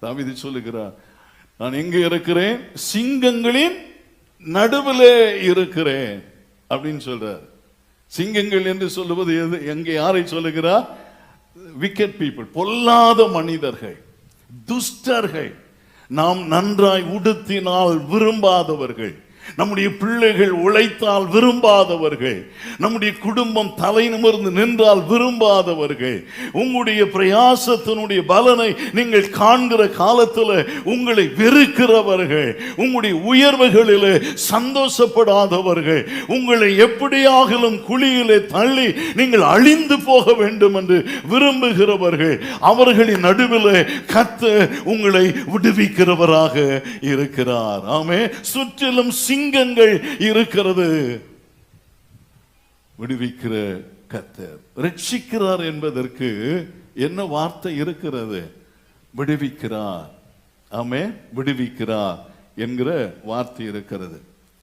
தாவீது சொல்லுகிறார், நான் எங்கே இருக்கிறேன்? சிங்கங்களின் நடுவிலே இருக்கிறேன் அப்படின்னு சொல்றார். சிங்கங்கள் என்று சொல்லுவது எங்கே யாரை சொல்லுகிறார்? wicked people, பொல்லாத மனிதர்கள், துஷ்டர்கள், நாம் நன்றாய் உடுத்தினால் விரும்பாதவர்கள், நம்முடைய பிள்ளைகள் உழைத்தால் விரும்பாதவர்கள், நம்முடைய குடும்பம் தலை நிமிர்ந்து நின்றால் விரும்பாதவர்கள், உங்களுடைய பிரயாசத்தினுடைய பலனை நீங்கள் காண்கிற காலத்தில் உங்களை வெறுக்கிறவர்கள், உங்களுடைய உயர்வுகளிலே சந்தோஷப்படாதவர்கள், உங்களை எப்படியாகலும் குழியிலே தள்ளி நீங்கள் அழிந்து போக வேண்டும் என்று விரும்புகிறவர்கள், அவர்களின் நடுவில் கர்த்தர் உங்களை விடுவிக்கிறவராக இருக்கிறார். ஆமே. சுற்றிலும் சிங்கங்கள் இருக்கிறது. விடுவிக்கிற கர்த்தர் ரட்சிக்கிறார் என்பதற்கு என்ன வார்த்தை இருக்கிறது? விடுவிக்கிறார். ஆமே, விடுவிக்கிறார் என்கிற வார்த்தை இருக்கிறது.